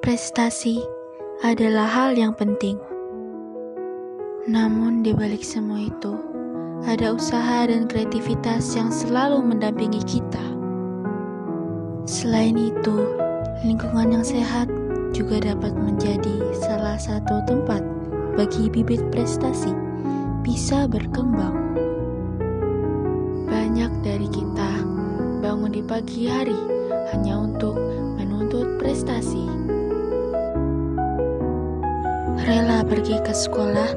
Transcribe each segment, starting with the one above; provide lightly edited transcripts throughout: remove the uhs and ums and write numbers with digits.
Prestasi adalah hal yang penting. Namun di balik semua itu, ada usaha dan kreativitas yang selalu mendampingi kita. Selain itu, lingkungan yang sehat juga dapat menjadi salah satu tempat bagi bibit prestasi bisa berkembang. Banyak dari kita bangun di pagi hari hanya untuk menuntut prestasi. Rela pergi ke sekolah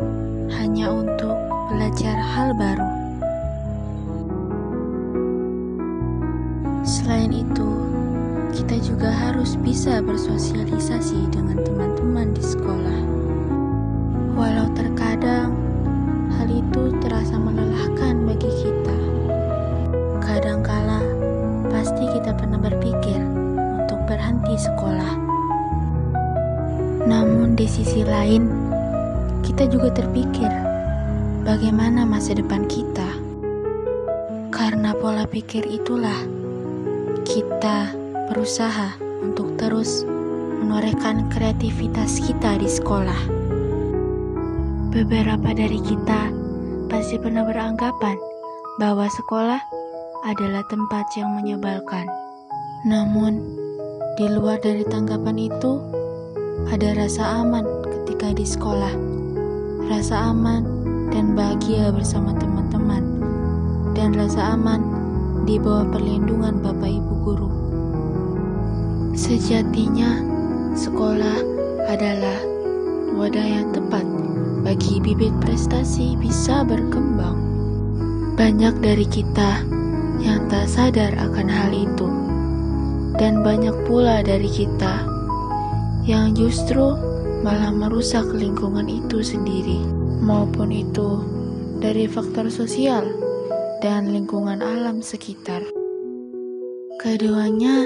hanya untuk belajar hal baru. Selain itu, kita juga harus bisa bersosialisasi dengan teman-teman di sekolah. Walau terkadang hal itu terasa melelahkan bagi kita. Kadangkala pasti kita pernah berpikir untuk berhenti sekolah. Namun di sisi lain, kita juga terpikir bagaimana masa depan kita. Karena pola pikir itulah kita berusaha untuk terus menorehkan kreativitas kita di sekolah. Beberapa dari kita pasti pernah beranggapan bahwa sekolah adalah tempat yang menyebalkan. Namun, di luar dari tanggapan itu, ada rasa aman ketika di sekolah. Rasa aman dan bahagia bersama teman-teman. Dan rasa aman di bawah perlindungan Bapak Ibu Guru. Sejatinya, sekolah adalah wadah yang tepat bagi bibit prestasi bisa berkembang. Banyak dari kita yang tak sadar akan hal itu. Dan banyak pula dari kita yang justru malah merusak lingkungan itu sendiri, maupun itu dari faktor sosial dan lingkungan alam sekitar. Keduanya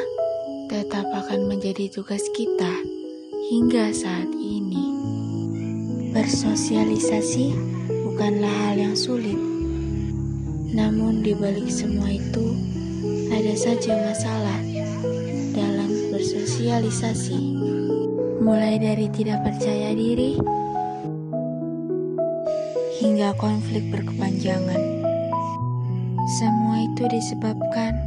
tetap akan menjadi tugas kita hingga saat ini. Bersosialisasi bukanlah hal yang sulit, namun di balik semua itu ada saja masalah dalam bersosialisasi. Mulai dari tidak percaya diri hingga konflik berkepanjangan. Semua itu disebabkan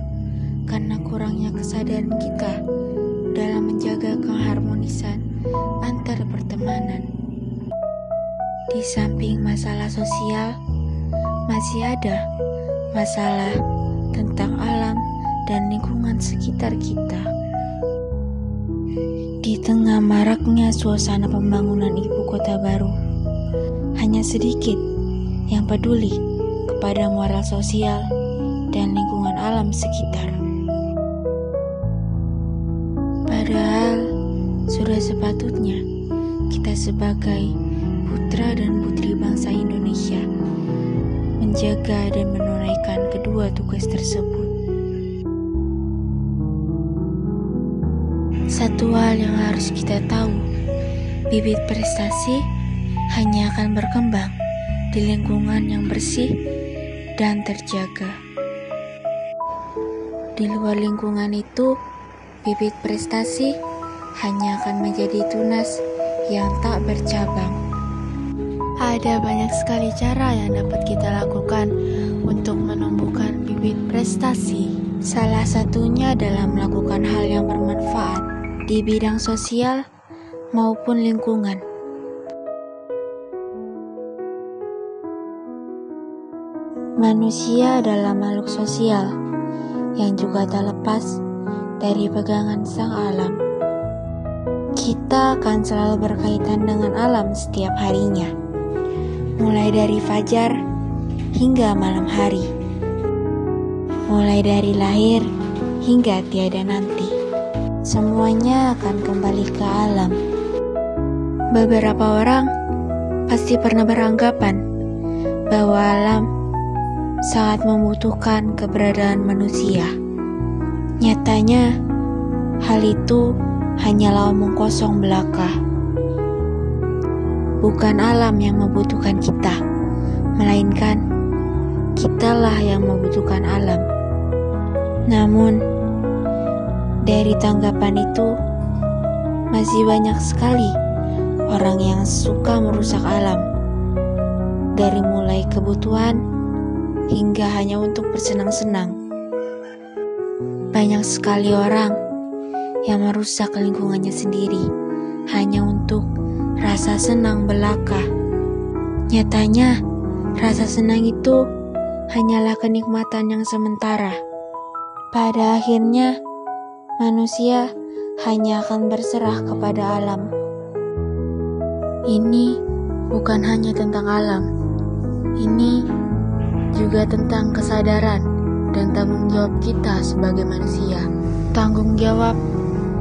karena kurangnya kesadaran kita dalam menjaga keharmonisan antar pertemanan. Di samping masalah sosial, masih ada masalah tentang alam dan lingkungan sekitar kita. Di tengah maraknya suasana pembangunan ibu kota baru, hanya sedikit yang peduli kepada moral sosial dan lingkungan alam sekitar. Padahal sudah sepatutnya kita sebagai putra dan putri bangsa Indonesia menjaga dan menunaikan kedua tugas tersebut. Satu hal yang harus kita tahu, bibit prestasi hanya akan berkembang di lingkungan yang bersih dan terjaga. Di luar lingkungan itu, bibit prestasi hanya akan menjadi tunas yang tak bercabang. Ada banyak sekali cara yang dapat kita lakukan untuk menumbuhkan bibit prestasi. Salah satunya adalah melakukan hal yang bermanfaat di bidang sosial maupun lingkungan. Manusia adalah makhluk sosial yang juga tak lepas dari pegangan sang alam. Kita akan selalu berkaitan dengan alam setiap harinya, mulai dari fajar hingga malam hari, mulai dari lahir hingga tiada nanti. Semuanya akan kembali ke alam. Beberapa orang pasti pernah beranggapan bahwa alam sangat membutuhkan keberadaan manusia. Nyatanya, hal itu hanyalah omong kosong belaka. Bukan alam yang membutuhkan kita, melainkan kitalah yang membutuhkan alam. Namun, dari tanggapan itu, Masih banyak sekali orang yang suka merusak alam, dari mulai kebutuhan hingga hanya untuk bersenang-senang. Banyak sekali orang yang merusak lingkungannya sendiri hanya untuk rasa senang belaka. Nyatanya, rasa senang itu hanyalah kenikmatan yang sementara. Pada akhirnya, manusia hanya akan berserah kepada alam. Ini bukan hanya tentang alam, ini juga tentang kesadaran dan tanggung jawab kita sebagai manusia. Tanggung jawab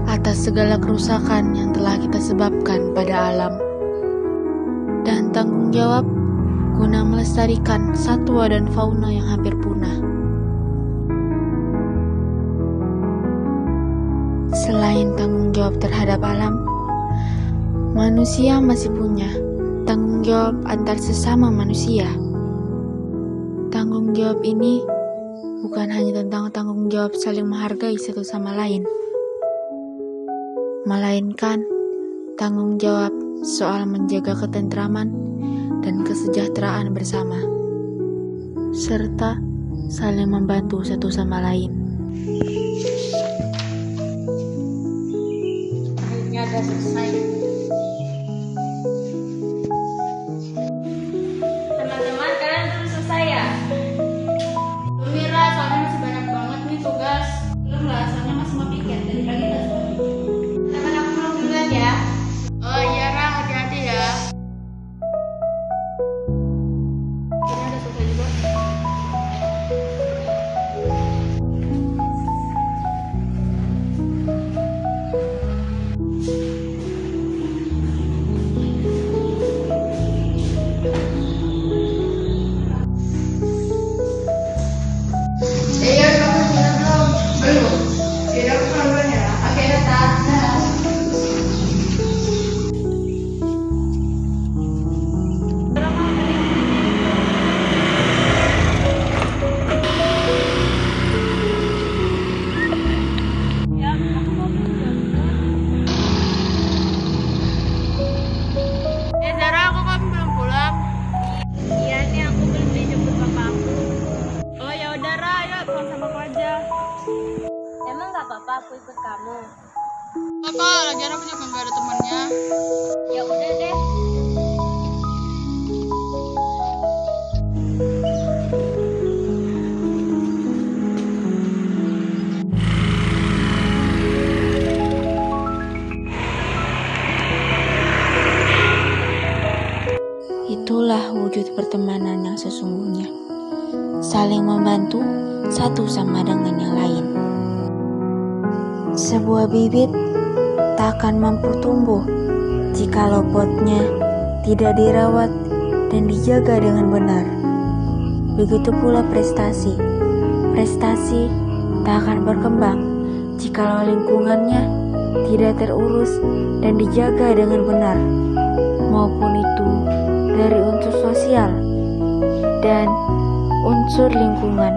atas segala kerusakan yang telah kita sebabkan pada alam, dan tanggung jawab guna melestarikan satwa dan fauna yang hampir punah. Selain tanggung jawab terhadap alam, manusia masih punya tanggung jawab antar sesama manusia. Tanggung jawab ini bukan hanya tentang tanggung jawab saling menghargai satu sama lain, melainkan tanggung jawab soal menjaga ketentraman dan kesejahteraan bersama, serta saling membantu satu sama lain. Akhirnya udah selesai. Teman-teman, kalian belum selesai ya? Belum, Mira, soalnya masih banyak banget nih tugas. Belum lah, soalnya masih mau pikir. Dari pagi udah semua pikir. Teman, aku pulang duluan ya. Oh iya, Ra, hati-hati ya. Ini udah selesai juga. Iya, kamu sudah belum? Belum. Jadi aku pulang duluan ya. Oke, datang. Zara, aku kan belum pulang. Iya nih, aku belum dijemput papa aku. Oh ya udah, Ra, ayo pulang sama aku aja. Emang gak apa-apa aku ikut kamu? Kakak, lagian aku juga nggak ada temannya. Ya udah deh. Itulah wujud pertemanan yang sesungguhnya, saling membantu satu sama dengan yang lain. Sebuah bibit tak akan mampu tumbuh jika potnya tidak dirawat dan dijaga dengan benar. Begitu pula prestasi. Prestasi tak akan berkembang jika lingkungannya tidak terurus dan dijaga dengan benar, maupun itu dari unsur sosial dan unsur lingkungan.